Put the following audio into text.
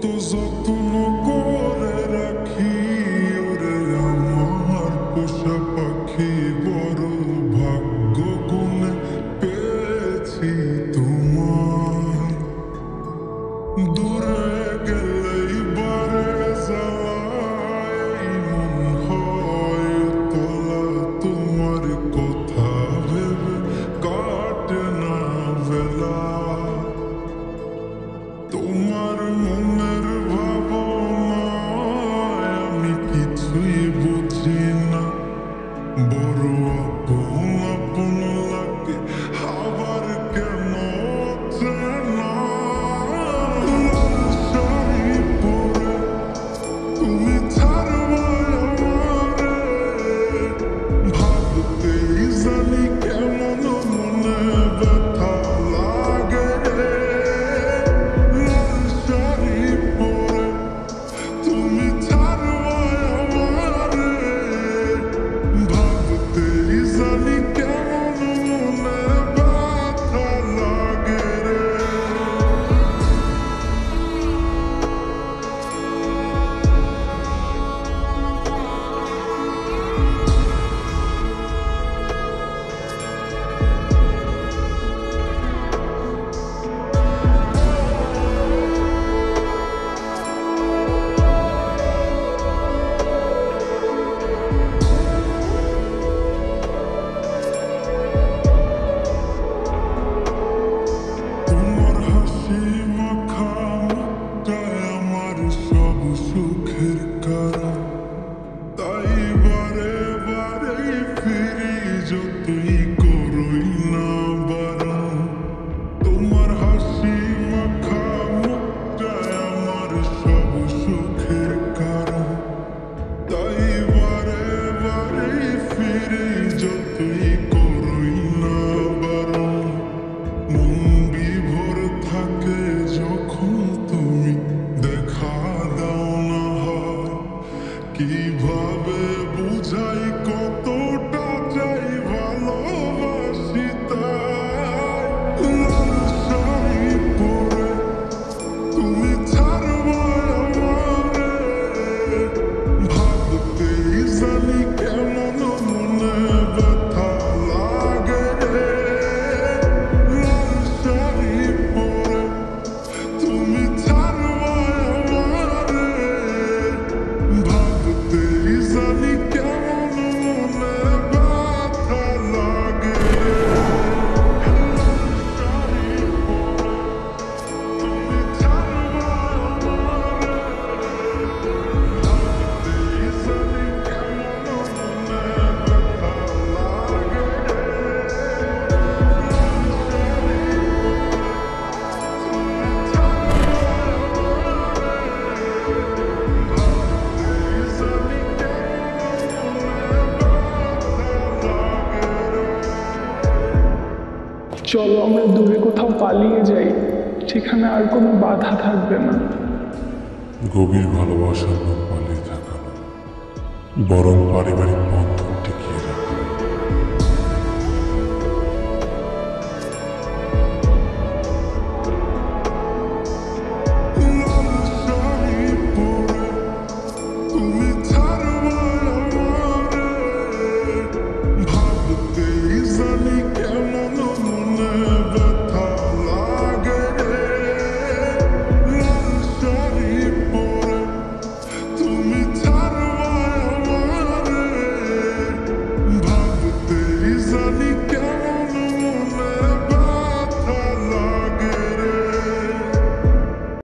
কত যত্ন করে রাখি ওরে আমার পোষা পাখি, বড় ভাগ্য গুণে পেয়েছি তোমায়। দূরে গেলেই বারে জ্বালায় মন হয় তোলা, তোমার কথা ভেবে কাটে না বেলা। তোমার মনের ভাবনায় আমি কিছুই বুঝি না, বড় আপন আপন লাগে আবার কেন চেনা। লাল শাড়ি পরে তুমি ছাড়বা আমারে, ভাবতেই জানি কেমন মনে ব্যথা লাগে। লাল শাড়ি পরে তুমি ছাড়বা আমারে, ভাবতেই জানি কেমন মনে ব্যথা লাগে রে। তোমার হাসি মাখা মুখটায় আমার সব সুখের কারণ, তাই বারে বারে ফিরি যতই করই না বারণ। তোমার হাসি মাখা মুখটায় আমার সব সুখের কারণ, তাই বারে বারে ফিরি যতই করই না বারণ। মন বিভোর থাকে যখন তুমি দেখা দাও না হয়, কিভাবে বুঝাই কতটা চাই ভালোবাসি তাই। লাল শাড়ি পরে তুমি ছাড়বা আমারে, ভাবতেই জানি কেমন মনে ব্যথা লাগে রে। লাল শাড়ি পরে তুমি ছাড়বা আমারে, ভাবতেই জানি কেমন মনে ব্যথা লাগে রে। লাল শাড়ি পরে তুমি ছাড়বা আমারে, ভাবতেই জানি কেমন মনে ব্যথা লাগে রে। চলো আমরা দূরে কোথাও পালিয়ে যাই, সেখানে আর কোনো বাধা থাকবে না। গভীর ভালোবাসার লোক পালিয়ে থাকা না, বরং পারিবারিক বন্ধন